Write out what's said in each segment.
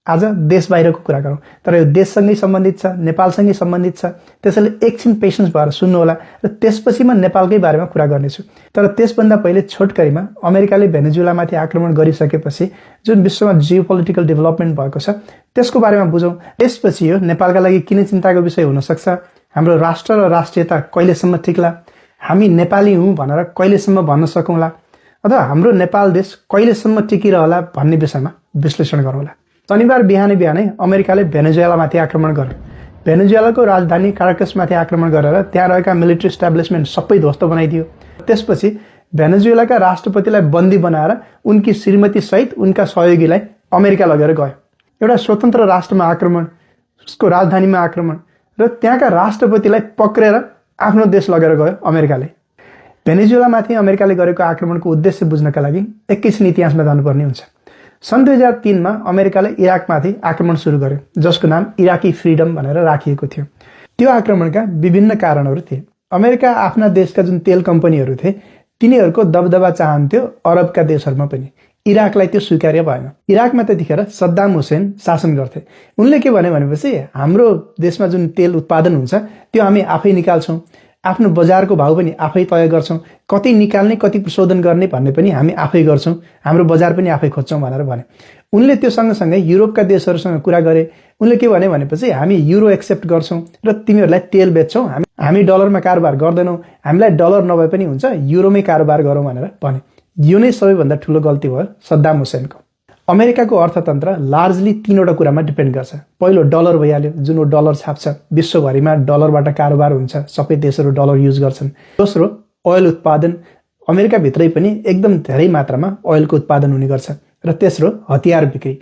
आज देश बाहिरको कुरा गरौँ, तर यो देशसँगै सम्बन्धित छ, नेपालसँगै सम्बन्धित छ। त्यसैले एकछिन पेसेन्स भएर सुन्नुहोला र त्यसपछि म नेपालकै बारेमा कुरा गर्नेछु। तर त्यसभन्दा पहिले छोटकरीमा अमेरिकाले भेनेजुएलामाथि आक्रमण गरिसकेपछि जुन विश्वमा जियोपोलिटिकल डेभलपमेन्ट भएको छ त्यसको बारेमा बुझौँ। त्यसपछि यो नेपालका लागि किन चिन्ताको विषय हुन सक्छ, हाम्रो राष्ट्र र राष्ट्रियता कहिलेसम्म टिक्ला, हामी नेपाली हौँ भनेर कहिलेसम्म भन्न सकौँला, अथवा हाम्रो नेपाल देश कहिलेसम्म टिकिरहला भन्ने विषयमा विश्लेषण गरौँला। शनिबार बिहानै अमेरिकाले भेनेजुएलामाथि आक्रमण गर्यो। भेनेजुएलाको राजधानी काराकसमाथि आक्रमण गरेर त्यहाँ रहेका मिलिट्री इस्टाब्लिसमेन्ट सबै ध्वस्त बनाइदियो। त्यसपछि भेनेजुएलाका राष्ट्रपतिलाई बन्दी बनाएर उनकी श्रीमती सहित उनका सहयोगीलाई अमेरिका लगेर गयो। एउटा स्वतन्त्र राष्ट्रमा आक्रमण, उसको राजधानीमा आक्रमण र त्यहाँका राष्ट्रपतिलाई पक्रेर आफ्नो देश लगेर गयो अमेरिकाले। भेनेजुएलामाथि अमेरिकाले गरेको आक्रमणको उद्देश्य बुझ्नका लागि एकैछिन इतिहासमा जानुपर्ने हुन्छ। सन् 2003 अमेरिकाले इराकमाथि आक्रमण सुरु गर्यो, जसको नाम इराकी फ्रिडम भनेर राखिएको थियो। त्यो आक्रमणका विभिन्न कारणहरू थिए। अमेरिका आफ्ना देशका जुन तेल कम्पनीहरू थिए तिनीहरूको दबदबा चाहन्थ्यो अरबका देशहरूमा पनि। इराकलाई त्यो स्वीकार्य भएन। इराकमा त्यतिखेर सद्दाम हुसेन शासन गर्थे। उनले के भने भनेपछि हाम्रो देशमा जुन तेल उत्पादन हुन्छ त्यो हामी आफै निकाल्छौँ, आफ्नो बजारको भाउ पनि आफै तय गर्छौँ, कति निकाल्ने कति शोधन गर्ने भन्ने पनि हामी आफै गर्छौँ, हाम्रो बजार पनि आफै खोज्छौँ भनेर भने। उनले त्यो सँगसँगै युरोपका देशहरूसँग कुरा गरे। उनले के भने भनेपछि हामी युरो एक्सेप्ट गर्छौँ र तिमीहरूलाई तेल बेच्छौँ, हामी डलरमा कारोबार गर्दैनौँ, हामीलाई डलर नभए पनि हुन्छ युरोमै कारोबार गरौँ भनेर भने। यो नै सबैभन्दा ठुलो गल्ती भयो सद्दाम हुसेनको। अमेरिकाको अर्थतन्त्र लार्जली 3वटा कुरामा डिपेन्ड गर्छ। पहिलो डलर भइहाल्यो, जुन डलर छाप्छ, विश्वभरिमा डलरबाट कारोबार हुन्छ, सबै देशहरू डलर युज गर्छन्। दोस्रो ओयल उत्पादन, अमेरिकाभित्रै पनि एकदम धेरै मात्रामा ओयलको उत्पादन हुने गर्छ। र तेस्रो हतियार बिक्री।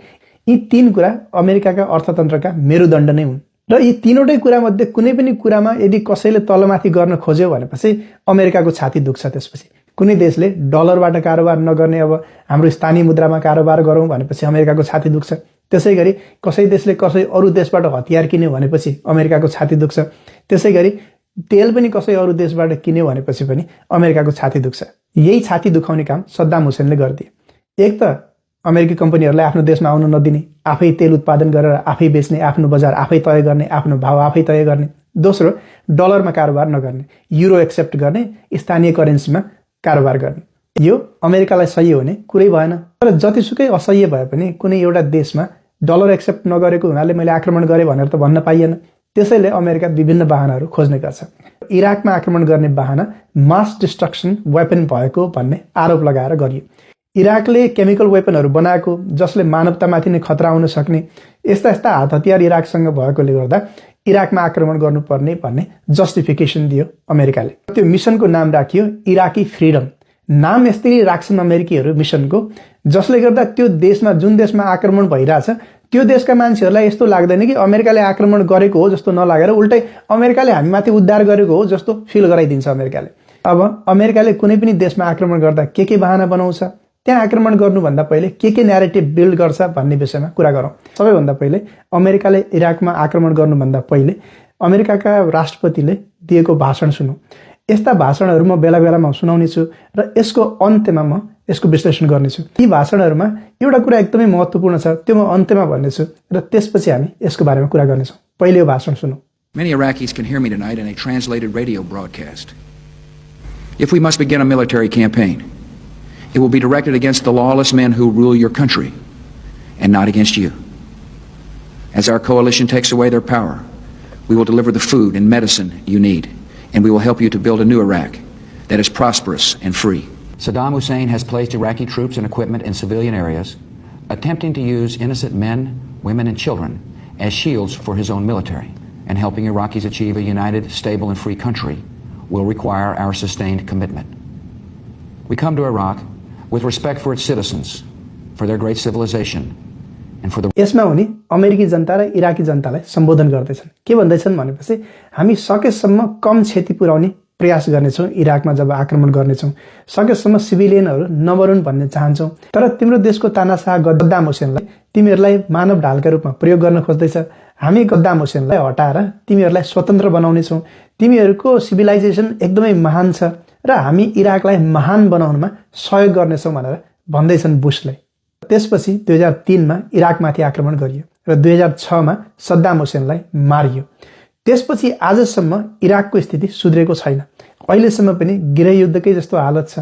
यी 3 कुरा अमेरिकाका अर्थतन्त्रका मेरुदण्ड नै हुन्। र यी 3वटै कुरामध्ये कुनै पनि कुरामा यदि कसैले तलमाथि गर्न खोज्यो भनेपछि अमेरिकाको छाती दुख्छ। त्यसपछि कुनै देशले डलरबाट कारोबार नगर्ने, अब हाम्रो स्थानीय मुद्रामा कारोबार गरौँ भनेपछि अमेरिकाको छाती दुख्छ। त्यसै गरी कसै देशले कसै अरू देशबाट हतियार किन्यो भनेपछि अमेरिकाको छाती दुख्छ। त्यसै गरी तेल पनि कसै अरू देशबाट किन्यो भनेपछि पनि अमेरिकाको छाती दुख्छ। यही छाती दुखाउने काम सद्दाम हुसेनले गरिदिए। एक त अमेरिकी कम्पनीहरूलाई आफ्नो देशमा आउन नदिने, आफै तेल उत्पादन गरेर आफै बेच्ने, आफ्नो बजार आफै तय गर्ने, आफ्नो भाव आफै तय गर्ने। दोस्रो डलरमा कारोबार नगर्ने, युरो एक्सेप्ट गर्ने, स्थानीय करेन्सीमा कारोबार गर्ने। यो अमेरिकालाई सही हुने कुरै भएन। तर जतिसुकै असह्य भए पनि कुनै एउटा देशमा डलर एक्सेप्ट नगरेको हुनाले मैले आक्रमण गरेँ भनेर त भन्न पाइएन। त्यसैले अमेरिका विभिन्न बहानाहरू खोज्ने गर्छ। इराकमा आक्रमण गर्ने बहाना मास डिस्ट्रक्सन वेपन भएको भन्ने आरोप लगाएर गरियो। इराकले केमिकल वेपनहरू बनाएको जसले मानवतामाथि नै खतरा हुन सक्ने, यस्ता हात हतियार इराकसँग भएकोले गर्दा इराकमा आक्रमण गर्नुपर्ने भन्ने जस्टिफिकेसन दियो अमेरिकाले। त्यो मिसनको नाम राखियो इराकी फ्रिडम। नाम यस्तै राख्छन् अमेरिकीहरू मिसनको, जसले गर्दा त्यो देशमा जुन देशमा आक्रमण भइरहेछ त्यो देशका मान्छेहरूलाई यस्तो लाग्दैन कि अमेरिकाले आक्रमण गरेको हो जस्तो नलागेर उल्टै अमेरिकाले हामीमाथि उद्धार गरेको हो जस्तो फिल गराइदिन्छ अमेरिकाले। अब अमेरिकाले कुनै पनि देशमा आक्रमण गर्दा के बहाना बनाउँछ, त्यहाँ आक्रमण गर्नुभन्दा पहिले के न्यारेटिभ बिल्ड गर्छ भन्ने विषयमा कुरा गरौँ। सबैभन्दा पहिले अमेरिकाले इराकमा आक्रमण गर्नुभन्दा पहिले अमेरिकाका राष्ट्रपतिले दिएको भाषण सुनौँ। यस्ता भाषणहरू म बेला बेलामा सुनाउने छु र यसको अन्त्यमा म यसको विश्लेषण गर्नेछु। यी भाषणहरूमा एउटा कुरा एकदमै महत्त्वपूर्ण छ, त्यो म अन्त्यमा भन्नेछु र त्यसपछि हामी यसको बारेमा कुरा गर्नेछौँ। पहिले यो भाषण सुनौँ। Many Iraqis can hear me tonight in a translated radio broadcast. If we must begin a military campaign, it will be directed against the lawless men who rule your country and not against you. As our coalition takes away their power, we will deliver the food and medicine you need, and we will help you to build a new Iraq that is prosperous and free. Saddam Hussein has placed Iraqi troops and equipment in civilian areas, attempting to use innocent men, women, and children as shields for his own military. And helping Iraqis achieve a united, stable, and free country will require our sustained commitment. We come to Iraq with respect for its citizens, for their great civilization, and for the... यसमा उनी अमेरिकी जनता र Iraqi जनतालाई सम्बोधन गर्दैछन्। के भन्दैछन् भनेपछि हामी सकेसम्म कम क्षति पुर्याउने प्रयास गर्नेछौँ, इराकमा जब आक्रमण गर्नेछौँ सकेसम्म सिभिलियनहरू नमरुन् भन्ने चाहन्छौँ। तर तिम्रो देशको तानाशाह सद्दाम हुसेनलाई तिमीहरूलाई मानव ढालका रूपमा प्रयोग गर्न खोज्दैछ। हामी सद्दाम हुसेनलाई हटाएर तिमीहरूलाई स्वतन्त्र बनाउनेछौँ। तिमीहरूको सिभिलाइजेसन एकदमै महान छ र हामी इराकलाई महान बनाउनमा सहयोग गर्नेछौँ भनेर भन्दैछन् बुशले। त्यसपछि 2003मा इराकमाथि आक्रमण गरियो र 2006मा सद्दाम हुसेनलाई मारियो। त्यसपछि आजसम्म इराकको स्थिति सुध्रेको छैन। अहिलेसम्म पनि गृहयुद्धकै जस्तो हालत छ,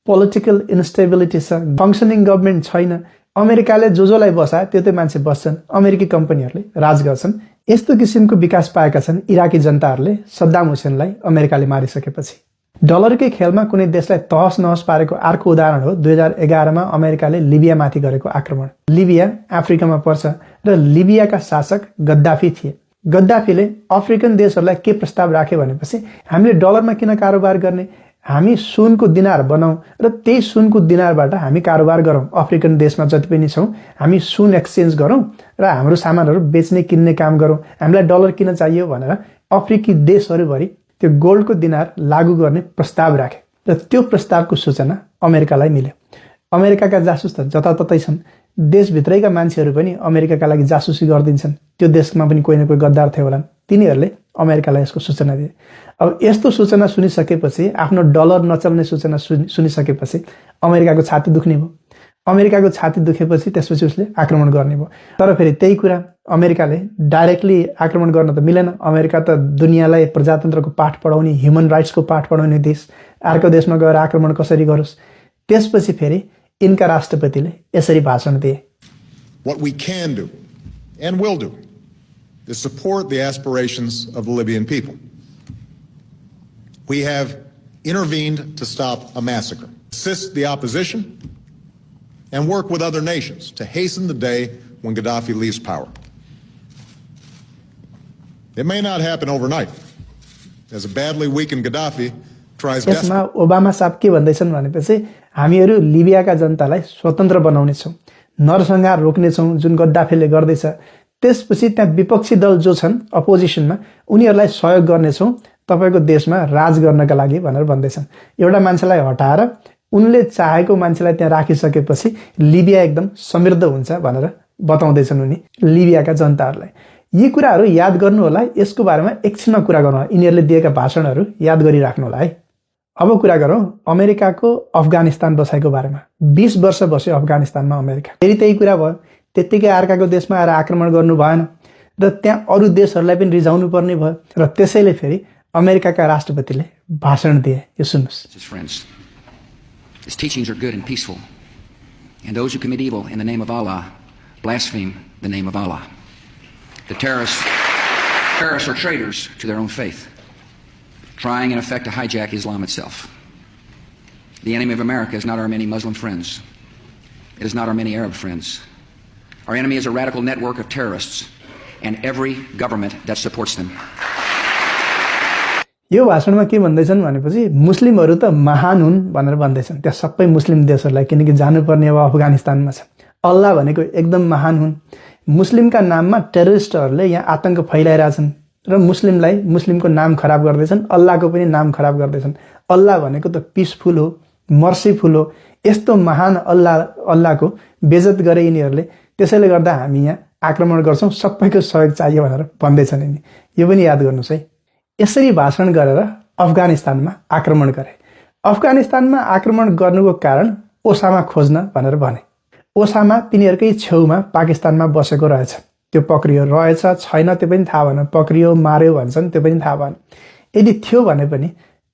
पोलिटिकल इन्स्टेबिलिटी छ, फङ्सनिङ गभर्मेन्ट छैन। अमेरिकाले जोलाई बसाए त्यो मान्छे बस्छन्, अमेरिकी कम्पनीहरूले राज गर्छन्। यस्तो किसिमको विकास पाएका छन् इराकी जनताहरूले सद्दाम हुसेनलाई अमेरिकाले मारिसकेपछि। डलरकै खेलमा कुनै देशलाई तहस नहस पारेको अर्को उदाहरण हो 2011मा अमेरिकाले लिबियामाथि गरेको आक्रमण। लिबिया अफ्रिकामा पर्छ र लिबियाका शासक गद्दाफी थिए। गद्दाफीले अफ्रिकन देशहरूलाई के प्रस्ताव राखे भनेपछि हामीले डलरमा किन कारोबार गर्ने, हामी सुनको दिनार बनाऊ र त्यही सुनको दिनारबाट हामी कारोबार गरौँ। अफ्रिकन देशमा जति पनि छौँ हामी सुन एक्सचेन्ज गरौँ र हाम्रो सामानहरू बेच्ने किन्ने काम गरौँ। हामीलाई डलर किन चाहियो भनेर अफ्रिकी देशहरूभरि त्यो गोल्डको दिनार लागू गर्ने प्रस्ताव राखे र त्यो प्रस्तावको सूचना अमेरिकालाई मिल्यो। अमेरिकाका जासुस त जताततै छन्। देशभित्रैका मान्छेहरू पनि अमेरिकाका लागि जासुसी गरिदिन्छन्। त्यो देशमा पनि कोही न कोही गद्दार थियो होला, तिनीहरूले अमेरिकालाई यसको सूचना दिए। अब यस्तो सूचना सुनिसकेपछि, आफ्नो डलर नचल्ने सूचना सुनिसकेपछि अमेरिकाको छाती दुख्ने भयो। अमेरिकाको छाती दुखेपछि त्यसपछि उसले आक्रमण गर्ने भयो। तर फेरि त्यही कुरा अमेरिकाले डाइरेक्टली आक्रमण गर्न त मिलेन। अमेरिका त दुनियाँलाई प्रजातन्त्रको पाठ पढाउने, ह्युमन राइट्सको पाठ पढाउने देश, अर्को देशमा गएर आक्रमण कसरी गरोस्। त्यसपछि फेरि यिनका राष्ट्रपतिले यसरी भाषण दिए। What we can do and will do is support the aspirations of the Libyan people. We have intervened to stop a massacre, assist the opposition, and work with other nations to hasten the day when Gaddafi leaves power. It may not happen overnight, as a badly weakened Gaddafi tries desperately. यसमा Obama साहब के भन्दैछन् भनेपछि हामीहरू लिबियाका जनतालाई स्वतन्त्र बनाउनेछौँ, नरसंहार रोक्नेछौँ जुन गद्दाफीले गर्दैछ। त्यसपछि त्यहाँ विपक्षी दल जो छन् अपोजिसनमा उनीहरूलाई सहयोग गर्नेछौँ तपाईँको देशमा राज गर्नका लागि भनेर भन्दैछन्। एउटा मान्छेलाई हटाएर उनले चाहेको मान्छेलाई त्यहाँ राखिसकेपछि लिबिया एकदम समृद्ध हुन्छ भनेर बताउँदैछन् उनी लिबियाका जनताहरूलाई। यी कुराहरू याद गर्नु होला। यसको बारेमा एकछिनमा कुरा गरौँ। यिनीहरूले दिएका भाषणहरू याद गरिराख्नु होला है। अब कुरा गरौँ अमेरिकाको अफगानिस्तान बसाइको बारेमा। 20 वर्ष बस्यो अफगानिस्तानमा अमेरिका। फेरि त्यही कुरा भयो, त्यत्तिकै अर्काको देशमा आएर आक्रमण गर्नु भएन र त्यहाँ अरू देशहरूलाई पनि रिझाउनु पर्ने भयो र त्यसैले फेरि अमेरिकाका राष्ट्रपतिले भाषण दिए। यो सुन्नुहोस्। His teachings are good and peaceful, and those who commit evil in the name of Allah blaspheme the name of Allah. The terrorists are traitors to their own faith, trying in effect to hijack Islam itself. The enemy of America is not our many Muslim friends. It is not our many Arab friends. Our enemy is a radical network of terrorists and every government that supports them. यो भाषणमा के भन्दैछन् भनेपछि मुस्लिमहरू त महान हुन् भनेर भन्दैछन्। त्यहाँ सबै मुस्लिम देशहरूलाई, किनकि जानुपर्ने अब अफगानिस्तानमा छ। अल्लाह भनेको एकदम महान हुन्। मुस्लिमका नाममा टेररिस्टहरूले यहाँ आतंक फैलाइरहेछन् र मुस्लिमको नाम खराब गर्दैछन्, अल्लाहको पनि नाम खराब गर्दैछन्। अल्लाह भनेको त पिसफुल हो, मर्सीफुल हो। यस्तो महान अल्लाहको बेइज्जत गरे यिनीहरूले। त्यसैले गर्दा हामी यहाँ आक्रमण गर्छौँ, सबैको सहयोग चाहियो भनेर भन्दैछन् यिनी। यो पनि याद गर्नुहोस् है। यसरी भाषण गरेर अफगानिस्तानमा आक्रमण गरे। अफगानिस्तानमा आक्रमण गर्नुको कारण ओसामा खोज्न भनेर भने। ओसामा तिनीहरूकै छेउमा पाकिस्तानमा बसेको रहेछ। त्यो पक्रियो रहेछ छैन त्यो पनि थाहा भएन। पक्रियो मार्यो भन्छन् त्यो पनि थाहा भएन। यदि थियो भने पनि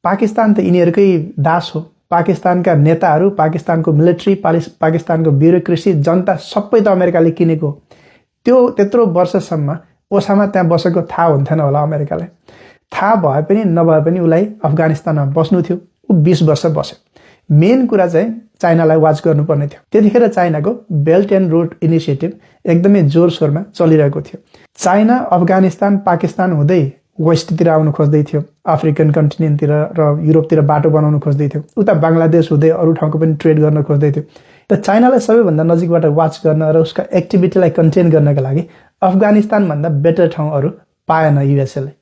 पाकिस्तान त यिनीहरूकै दास हो। पाकिस्तानका नेताहरू, पाकिस्तानको मिलिट्री, पाकिस्तानको ब्युरोक्रेसी, जनता सबै त अमेरिकाले किनेको हो। त्यो त्यत्रो वर्षसम्म ओसामा त्यहाँ बसेको थाहा हुन्थेन होला अमेरिकालाई। थाहा भए पनि नभए पनि उसलाई अफगानिस्तानमा बस्नु थियो। ऊ 20 वर्ष बस्यो। मेन कुरा चाहिँ चाइनालाई वाच गर्नुपर्ने थियो। त्यतिखेर चाइनाको बेल्ट एन्ड रोड इनिसिएटिभ एकदमै जोरसोरमा चलिरहेको थियो। चाइना अफगानिस्तान पाकिस्तान हुँदै वेस्टतिर आउनु खोज्दै थियो, अफ्रिकन कन्टिनेन्टतिर र युरोपतिर बाटो बनाउनु खोज्दै थियो। उता बङ्गलादेश हुँदै अरू ठाउँको पनि ट्रेड गर्न खोज्दै थियो। त चाइनालाई सबैभन्दा नजिकबाट वाच गर्न र उसका एक्टिभिटीलाई कन्टेन गर्नका लागि अफगानिस्तानभन्दा बेटर ठाउँहरू पाएन युएसएले।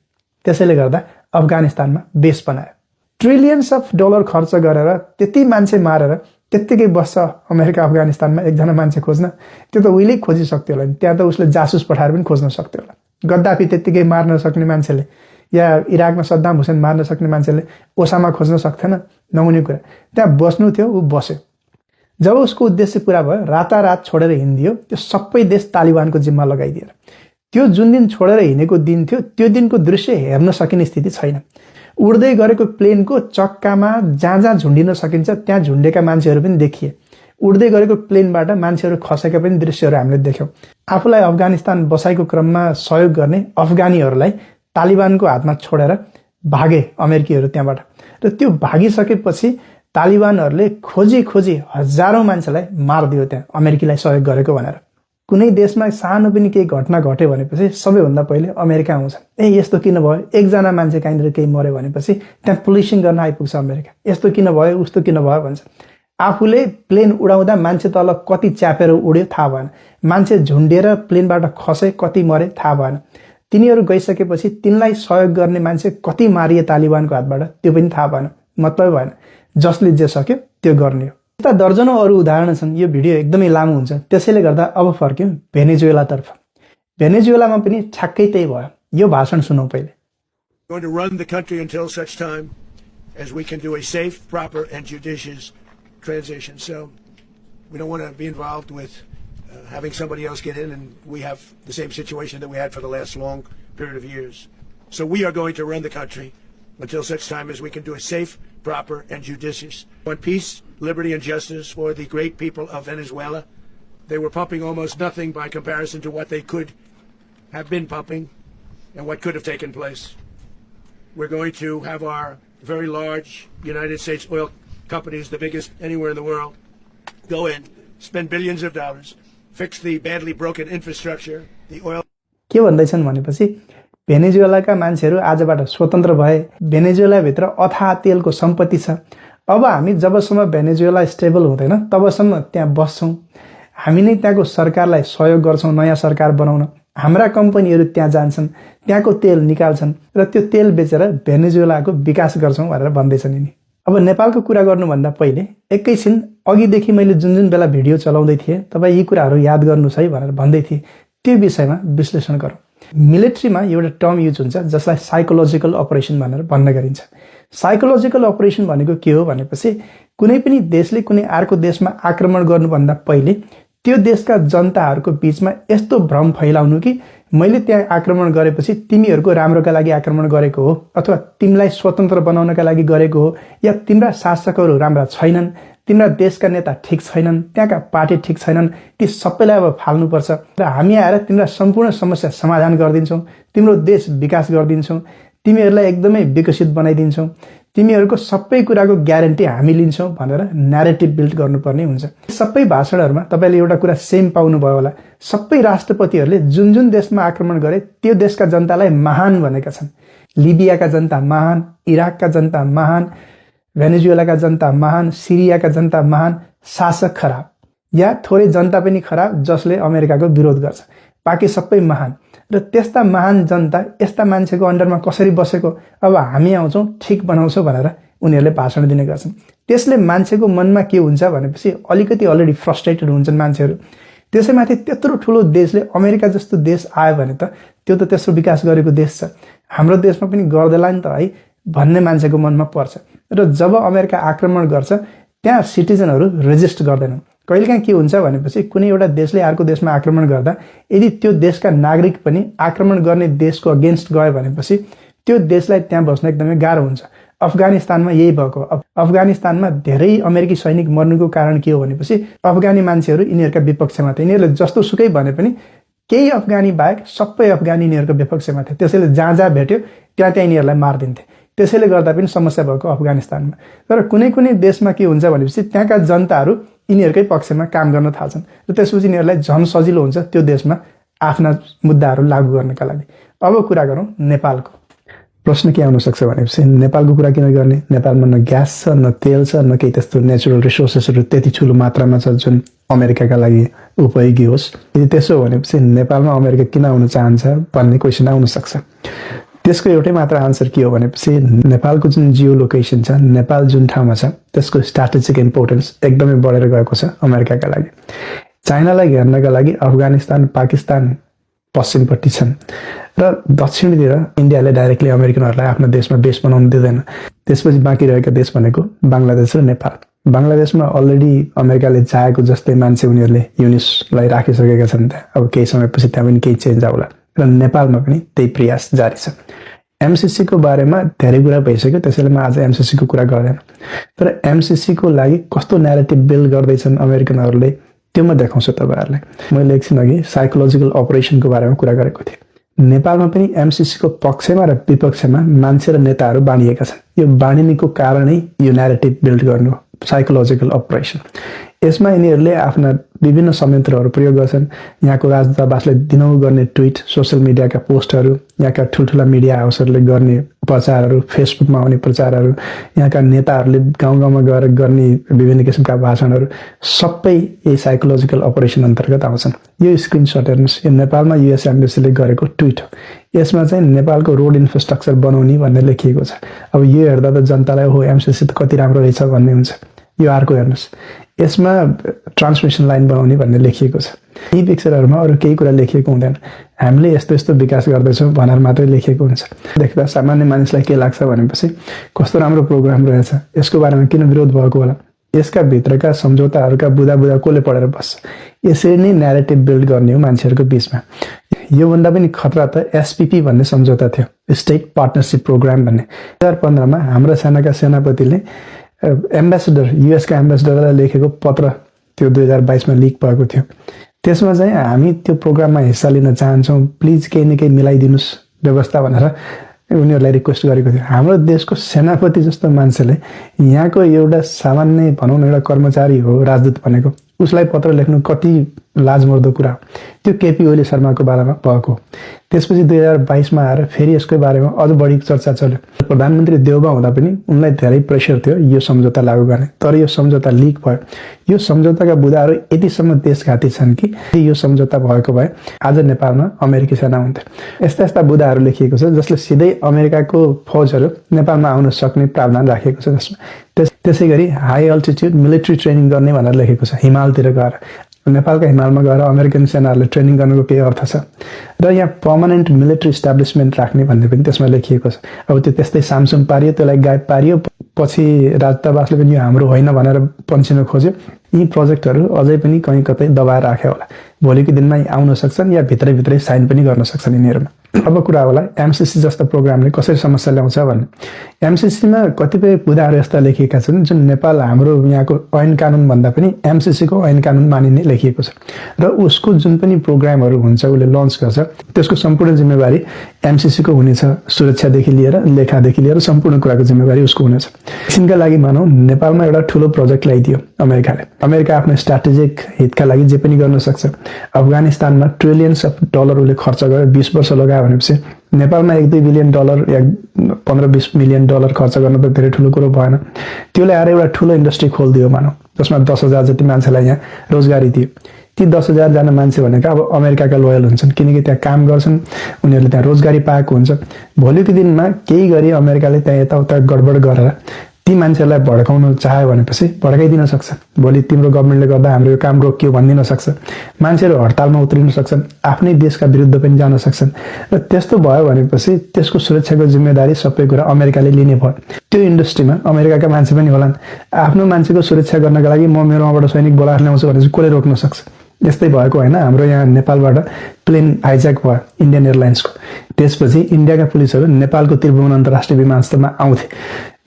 त्यसैले गर्दा अफगानिस्तानमा बेस बनायो। ट्रिलियन्स अफ डलर खर्च गरेर त्यति मान्छे मारेर त्यत्तिकै बस्छ अमेरिका अफगानिस्तानमा एकजना मान्छे खोज्न। त्यो त उहिल्यै खोजिसक्थ्यो होला नि। त्यहाँ त उसले जासुस पठाएर पनि खोज्न सक्थ्यो होला। गद्दाफी त्यत्तिकै मार्न सक्ने मान्छेले या इराकमा सद्दाम हुसेन मार्न सक्ने मान्छेले ओसामा खोज्न सक्थेन, नहुने कुरा। त्यहाँ बस्नु थियो, ऊ बस्यो। जब उसको उद्देश्य पूरा भयो रातारात छोडेर हिँडिदियो। त्यो सबै देश तालिबानको जिम्मा लगाइदिएर त्यो जुन दिन छोडेर हिँडेको दिन थियो त्यो दिनको दृश्य हेर्न सकिने स्थिति छैन। उड्दै गरेको प्लेनको चक्कामा जहाँ झुन्डिन सकिन्छ त्यहाँ झुन्डेका मान्छेहरू पनि देखिए। उड्दै गरेको प्लेनबाट मान्छेहरू खसेका पनि दृश्यहरू हामीले देख्यौँ। आफूलाई अफगानिस्तान बसाइको क्रममा सहयोग गर्ने अफगानीहरूलाई तालिबानको हातमा छोडेर भागे अमेरिकीहरू त्यहाँबाट। र त्यो भागिसकेपछि तालिबानहरूले खोजी हजारौं मान्छेलाई मारिदियो त्यहाँ अमेरिकीलाई सहयोग गरेको भनेर। कुनै देशमा सानो पनि केही घटना घट्यो भनेपछि सबैभन्दा पहिले अमेरिका आउँछ। यस्तो किन भयो, एकजना मान्छे कहीँनिर केही मर्यो भनेपछि त्यहाँ पुलिसिङ गर्न आइपुग्छ अमेरिका। यस्तो किन भयो, उस्तो किन भयो भन्छ। आफूले प्लेन उडाउँदा मान्छे तल कति च्यापेर उड्यो थाहा भएन, मान्छे झुन्डेर प्लेनबाट खसे कति मरे थाहा भएन। तिनीहरू गइसकेपछि तिनलाई सहयोग गर्ने मान्छे कति मारिए तालिबानको हातबाट त्यो पनि थाहा भएन, मतलब भएन। जसले जे सक्यो त्यो गर्ने हो। यस्ता दर्जनौं अरू उदाहरण छन्। यो भिडियो एकदमै लामो हुन्छ, त्यसैले गर्दा अब फर्क्यौं भेनेजुएलातर्फ। भेनेजुएलामा पनि ठ्याक्कै त्यही भयो। यो भाषण सुनौ पहिले। Going to run the country until such time as we can do a safe, proper, and judicious transition. So we don't want to be involved with having somebody else get in and we have the same situation that we had for the last long period of years. So we are going to run the country until such time as we can do a safe, proper, and judicious. We want peace, liberty, and justice for the great people of Venezuela. They were pumping almost nothing by comparison to what they could have been pumping and what could have taken place. We're going to have our very large United States oil companies, the biggest anywhere in the world, go in, spend billions of dollars, fix the badly broken infrastructure, the oil. के भन्दैछन् भनेपछि भेनेजुएलाका मान्छेहरू आजबाट स्वतन्त्र भए। भेनेजुएलाभित्र अथाह तेलको सम्पत्ति छ। अब हामी जबसम्म भेनेजुएला स्टेबल हुँदैन तबसम्म त्यहाँ बस्छौँ। हामी नै त्यहाँको सरकारलाई सहयोग गर्छौँ नयाँ सरकार बनाउन। हाम्रा कम्पनीहरू त्यहाँ जान्छन्, त्यहाँको तेल निकाल्छन् र त्यो तेल बेचेर भेनेजुएलाको विकास गर्छौँ भनेर भन्दैछन् यिनी। अब नेपालको कुरा गर्नुभन्दा पहिले एकैछिन अघिदेखि मैले जुन बेला भिडियो चलाउँदै थिएँ तपाईँ यी कुराहरू याद गर्नुहोस् है भनेर भन्दै थिएँ, त्यो विषयमा विश्लेषण गरौँ। मिलिट्रीमा एउटा टर्म युज हुन्छ जसलाई साइकोलोजिकल अपरेसन भनेर भन्न गरिन्छ। साइकोलोजिकल अपरेसन भनेको के हो भनेपछि कुनै पनि देशले कुनै अर्को देशमा आक्रमण गर्नुभन्दा पहिले त्यो देशका जनताहरूको बीचमा यस्तो भ्रम फैलाउनु कि मैले त्यहाँ आक्रमण गरेपछि तिमीहरूको राम्रोका लागि आक्रमण गरेको हो अथवा तिमीलाई स्वतन्त्र बनाउनका लागि गरेको हो या तिम्रा शासकहरू राम्रा छैनन्, तिम्रा देशका नेता ठिक छैनन्, त्यहाँका पार्टी ठिक छैनन्, ती सबैलाई अब फाल्नुपर्छ र हामी आएर तिम्रा सम्पूर्ण समस्या समाधान गरिदिन्छौँ, तिम्रो देश विकास गरिदिन्छौँ, तिमीहरूलाई एकदमै विकसित बनाइदिन्छौँ, तिमीहरूको सबै कुराको ग्यारेन्टी हामी लिन्छौँ भनेर न्यारेटिभ बिल्ड गर्नुपर्ने हुन्छ। सबै भाषणहरूमा तपाईँले एउटा कुरा सेम पाउनुभयो होला। सबै राष्ट्रपतिहरूले जुन जुन देशमा आक्रमण गरे त्यो देशका जनतालाई महान भनेका छन्। लिबियाका जनता महान, इराकका जनता महान, भेनेजुएलाका जनता महान, सिरियाका जनता महान, शासक खराब या थोरै जनता पनि खराब जसले अमेरिकाको विरोध गर्छ, बाँकी सबै महान। र त्यस्ता महान जनता यस्ता मान्छेको अन्डरमा कसरी बसेको, अब हामी आउँछौँ ठिक बनाउँछौँ भनेर उनीहरूले भाषण दिने गर्छन्। त्यसले मान्छेको मनमा के हुन्छ भनेपछि अलिकति अलरेडी फ्रस्ट्रेटेड हुन्छन् मान्छेहरू। त्यसैमाथि त्यत्रो ठुलो देशले अमेरिका जस्तो देश आयो भने त त्यो त त्यस्तो विकास गरेको देश छ, हाम्रो देशमा पनि गर्दैला नि त है भन्ने मान्छेको मनमा पर्छ। र जब अमेरिका आक्रमण गर्छ त्यहाँ सिटिजनहरू रेजिस्ट गर्दैनन्। कहिलेकाहीँ के हुन्छ भनेपछि कुनै एउटा देशले अर्को देशमा आक्रमण गर्दा यदि त्यो देशका नागरिक पनि आक्रमण गर्ने देशको अगेन्स्ट गयो भनेपछि त्यो देशलाई त्यहाँ बस्न एकदमै गाह्रो हुन्छ। अफगानिस्तानमा यही भएको। अफगानिस्तानमा धेरै अमेरिकी सैनिक मर्नुको कारण के हो भनेपछि अफगानी मान्छेहरू यिनीहरूका विपक्षमा थिए। यिनीहरूले जस्तो सुकै भने पनि केही अफगानी बाहेक सबै अफगानी यिनीहरूको विपक्षमा थिए। त्यसैले जहाँ जहाँ भेट्यो त्यहाँ यिनीहरूलाई मारिदिन्थे। त्यसैले गर्दा पनि समस्या भएको अफगानिस्तानमा। तर कुनै कुनै देशमा के हुन्छ भनेपछि त्यहाँका जनताहरू यिनीहरूकै पक्षमा काम गर्न थाल्छन् र त्यसपछि यिनीहरूलाई झन् सजिलो हुन्छ त्यो देशमा आफ्ना मुद्दाहरू लागू गर्नका लागि। अब कुरा गरौँ नेपालको। प्रश्न के आउन सक्छ भनेपछि नेपालको कुरा किन गर्ने? नेपालमा न ग्यास छ, न तेल छ, न केही त्यस्तो नेचुरल रिसोर्सेसहरू त्यति ठुलो मात्रामा छ जुन अमेरिकाका लागि उपयोगी होस्। यदि त्यसो हो भनेपछि नेपालमा अमेरिका किन आउन चाहन्छ भन्ने क्वेसन आउन सक्छ। त्यसको एउटै मात्र आन्सर के हो भनेपछि नेपालको जुन जियो लोकेसन छ, नेपाल जुन ठाउँमा छ त्यसको स्ट्राटेजिक इम्पोर्टेन्स एकदमै बढेर गएको छ अमेरिकाका लागि। चाइनालाई घेर्नका लागि अफगानिस्तान, पाकिस्तान पश्चिमपट्टि छन् र दक्षिणतिर इन्डियाले डाइरेक्टली अमेरिकनहरूलाई आफ्नो देशमा बेस बनाउन दिँदैन। त्यसपछि बाँकी रहेका देश भनेको बङ्गलादेश र नेपाल। बङ्गलादेशमा अलरेडी अमेरिकाले चाहेको जस्तै मान्छे उनीहरूले युनिसलाई राखिसकेका छन् त्यहाँ। अब केही समयपछि त्यहाँ पनि केही चेन्ज आउला र नेपालमा पनि त्यही प्रयास जारी छ। एमसीसीको बारेमा धेरै कुरा भइसक्यो, त्यसैले म आज एमसीसीको कुरा गर्दैन। तर एमसीसीको लागि कस्तो न्यारेटिभ बिल्ड गर्दैछन् अमेरिकनहरूले त्यो म देखाउँछु तपाईँहरूलाई। मैले एकछिन अघि साइकोलोजिकल अपरेसनको बारेमा कुरा गरेको थिएँ। नेपालमा पनि एमसीसीको पक्षमा र विपक्षमा मान्छे र नेताहरू बाँडिएका छन्। यो बाँडिनेको कारणै यो न्यारेटिभ बिल्ड गर्नु हो, साइकोलोजिकल अपरेसन। यसमा यिनीहरूले आफ्ना विभिन्न संयन्त्रहरू प्रयोग गर्छन्। यहाँको राजदूतावासले दिनहुँ गर्ने ट्विट, सोसियल मिडियाका पोस्टहरू, यहाँका ठुल्ठुला मिडिया हाउसहरूले गर्ने प्रचारहरू, फेसबुकमा आउने प्रचारहरू, यहाँका नेताहरूले गाउँ गाउँमा गएर गर्ने विभिन्न किसिमका भाषणहरू सबै यही साइकोलोजिकल अपरेसन अन्तर्गत आउँछन्। यो स्क्रिनसट हेर्नुहोस्, यो नेपालमा युएस एम्बेसीले गरेको ट्विट हो। यसमा चाहिँ नेपालको रोड इन्फ्रास्ट्रक्चर बनाउने भनेर लेखिएको छ। अब यो हेर्दा त जनतालाई हो एमसीसी त कति राम्रो रहेछ भन्ने हुन्छ। यो अर्को हेर्नुहोस्, यसमा ट्रान्समिसन लाइन बनाउने भन्ने लेखिएको छ। यी पिक्चरहरूमा अरू केही कुरा लेखिएको हुँदैन। हामीले यस्तो यस्तो विकास गर्दैछौँ भनेर मात्रै लेखिएको हुन्छ। देख्दा सामान्य मानिसलाई के लाग्छ भनेपछि कस्तो राम्रो प्रोग्राम रहेछ, यसको बारेमा किन विरोध भएको होला। यसका भित्रका सम्झौताहरूका बुदा बुदा कसले पढेर बस्छ। यसरी नै न्यारेटिभ बिल्ड गर्ने हो मान्छेहरूको बिचमा। योभन्दा पनि खतरा त एसपीपी भन्ने सम्झौता थियो, स्टेट पार्टनरसिप प्रोग्राम भन्ने। 2015मा हाम्रा सेनाका सेनापतिले एम्बेसडर, युएसका एम्बेसडरलाई लेखेको पत्र त्यो 2022मा लिक भएको थियो। त्यसमा चाहिँ हामी त्यो प्रोग्राममा हिस्सा लिन चाहन्छौँ, प्लिज केही न केही मिलाइदिनुहोस् व्यवस्था भनेर उनीहरूलाई रिक्वेस्ट गरेको थियो। हाम्रो देशको सेनापति जस्तो मान्छेले, यहाँको एउटा सामान्य भनौँ न एउटा कर्मचारी हो राजदूत भनेको, उसलाई पत्र लेख्नु कति लाजमर्दो कुरा हो। त्यो केपी ओली शर्माको बारेमा भएको। त्यसपछि 2022मा आएर फेरि यसको बारेमा अझ बढी चर्चा चल्यो। प्रधानमन्त्री देउबा हुँदा पनि उनलाई धेरै प्रेसर थियो यो सम्झौता लागू गर्ने, तर यो सम्झौता लिक भयो। यो सम्झौताका बुदाहरू यतिसम्म देशघाती छन् कि यो सम्झौता भएको भए आज नेपालमा अमेरिकी सेना हुन्थ्यो। यस्ता यस्ता बुदाहरू लेखिएको छ जसले सिधै अमेरिकाको फौजहरू नेपालमा आउन सक्ने प्रावधान राखिएको छ। जसमा त्यसै गरी हाई अल्टिट्युड मिलिट्री ट्रेनिङ गर्ने भनेर लेखेको छ। हिमालतिर गएर, नेपालका हिमालमा गएर अमेरिकन सेनाहरूले ट्रेनिङ गर्नुको केही अर्थ छ र यहाँ पर्मानेन्ट मिलिट्री इस्टाब्लिसमेन्ट राख्ने भन्ने पनि त्यसमा लेखिएको छ। अब त्यो त्यस्तै सामसुम पारियो, त्यसलाई गायब पारियो, पछि राजदूतावासले पनि यो हाम्रो होइन भनेर पन्छिन खोज्यो। यी प्रोजेक्टहरू अझै पनि कहीँ कतै दबाएर राख्यो होला। भोलिको दिनमा आउन सक्छन् या भित्रै साइन पनि गर्न सक्छन् यिनीहरूमा। अब कुरा होला एमसीसी जस्ता प्रोग्रामले कसरी समस्या ल्याउँछ भन्ने। एमसीसीमा कतिपय बुदाहरू यस्ता लेखिएका छन् जुन नेपाल हाम्रो यहाँको ऐन कानुन भन्दा पनि एमसीसीको ऐन कानुन मानिने लेखिएको छ र उसको जुन पनि प्रोग्रामहरू हुन्छ उसले लन्च गर्छ त्यसको सम्पूर्ण जिम्मेवारी एमसीसीको हुनेछ। सुरक्षादेखि लिएर लेखादेखि लिएर सम्पूर्ण कुराको जिम्मेवारी उसको हुनेछ। एकछिनका लागि मानौँ नेपालमा एउटा ठुलो प्रोजेक्ट ल्याइदियो अमेरिकाले। अमेरिका आफ्नो स्ट्राटेजिक हितका लागि जे पनि गर्न सक्छ। अफगानिस्तानमा ट्रिलियन्स अफ डलर उसले खर्च गरेर 20 वर्ष लगायो भनेपछि नेपालमा 1-2 बिलियन डलर या 15-20 मिलियन डलर खर्च गर्न त धेरै ठुलो कुरो भएन। त्यो ल्याएर एउटा ठुलो इन्डस्ट्री खोलिदियो मानौँ, जसमा 10,000 जति मान्छेलाई यहाँ रोजगारी दियो। ती 10,000 जना मान्छे भनेको अब अमेरिकाका लोयल हुन्छन्, किनकि त्यहाँ काम गर्छन्, उनीहरूले त्यहाँ रोजगारी पाएको हुन्छ। भोलिको दिनमा केही गरी अमेरिकाले त्यहाँ यताउता गडबड गरेर ती मान्छेहरूलाई भड्काउन चाह्यो भनेपछि भड्काइदिन सक्छ। भोलि तिम्रो गभर्मेन्टले गर्दा हाम्रो यो काम रोकियो भनिदिन सक्छ। मान्छेहरू हडतालमा उत्रिन सक्छन्, आफ्नै देशका विरुद्ध पनि जान सक्छन् र त्यस्तो भयो भनेपछि त्यसको सुरक्षाको जिम्मेदारी सबै कुरा अमेरिकाले लिने भयो। त्यो इन्डस्ट्रीमा अमेरिकाका मान्छे पनि होलान्। आफ्नो मान्छेको सुरक्षा गर्नका लागि म मेरोबाट सैनिक बोलाएर ल्याउँछु भनेपछि कसले रोक्न सक्छ। यस्तै भएको होइन, हाम्रो यहाँ नेपालबाट प्लेन हाइज्याक भयो इन्डियन एयरलाइन्सको। त्यसपछि इन्डियाका पुलिसहरू नेपालको त्रिभुवन अन्तर्राष्ट्रिय विमानस्थलमा आउँथे।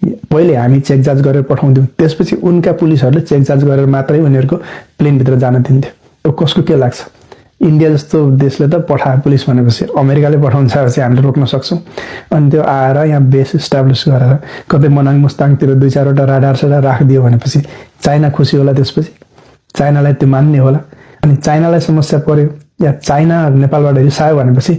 पहिले हामी चेक जाँच गरेर पठाउँथ्यौँ, त्यसपछि उनका पुलिसहरूले चेक जाँच गरेर मात्रै उनीहरूको प्लेनभित्र जान दिन्थ्यो। कसको के लाग्छ, इन्डिया जस्तो देशले त पठायो पुलिस भनेपछि अमेरिकाले पठाउन चाहेपछि हामीले रोक्न सक्छौँ। अनि त्यो आएर यहाँ बेस इस्टाब्लिस गरेर कतै मनाङ मुस्ताङतिर 2-4वटा राडार सेडार राखिदियो भनेपछि चाइना खुसी होला। त्यसपछि चाइनालाई त्यो मान्ने होला। अनि चाइनालाई समस्या पर्यो या चाइना नेपालबाट रिसायो भनेपछि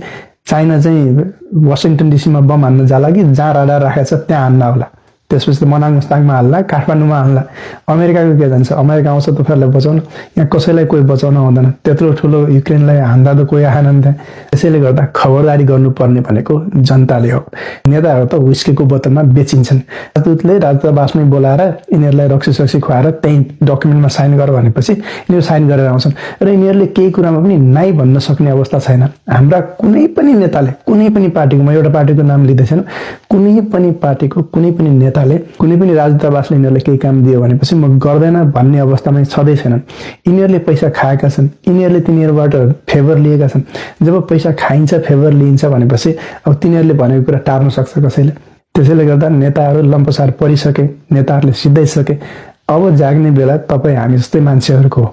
चाइना चाहिँ वासिङटन डिसीमा बम हान्न जाला कि जहाँ राडार राखेको छ त्यहाँ हान्न होला। त्यसपछि त मनाङ मुस्ताङमा हाल्ला, काठमाडौँमा हाल्ला। अमेरिकाको के जान्छ, अमेरिका आउँछ तपाईँहरूलाई बचाउन, यहाँ कसैलाई कोही बचाउन आउँदैन। त्यत्रो ठुलो युक्रेनलाई हान्दा त कोही आएनन् त्यहाँ। त्यसैले गर्दा खबरदारी गर्नुपर्ने भनेको जनताले हो। नेताहरू त विस्कीको बोतलमा बेचिन्छन्। राजदूतले राजदूतावासमै बोलाएर यिनीहरूलाई रक्सी खुवाएर त्यहीँ डकुमेन्टमा साइन गर भनेपछि यिनीहरू साइन गरेर आउँछन् र यिनीहरूले केही कुरामा पनि नाइ भन्न सक्ने अवस्था छैन। हाम्रा कुनै पनि नेताले, कुनै पनि पार्टीको, म एउटा पार्टीको नाम लिँदैछन्, कुनै पनि पार्टीको कुनै पनि नेताले कुनै पनि राजदूतावासले यिनीहरूले केही काम दियो भनेपछि म गर्दैन भन्ने अवस्थामा छँदै छैनन्। यिनीहरूले पैसा खाएका छन्, यिनीहरूले तिनीहरूबाट फेभर लिएका छन्। जब पैसा खाइन्छ, फेभर लिइन्छ भनेपछि अब तिनीहरूले भनेको कुरा टार्न सक्छ कसैले। त्यसैले गर्दा नेताहरू लम्पसार परिसके, नेताहरूले सिद्धाइसके। अब जाग्ने बेला तपाईँ हामी जस्तै मान्छेहरूको हो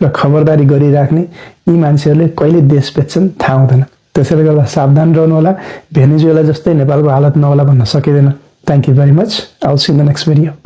र खबरदारी गरिराख्ने। यी मान्छेहरूले कहिले देश बेच्छन् थाहा हुँदैन। त्यसैले गर्दा सावधान रहनु होला। भेनेजुएला जस्तै नेपालको हालत नहोला भन्न सकिँदैन। Thank you very much. I'll see you in the next video.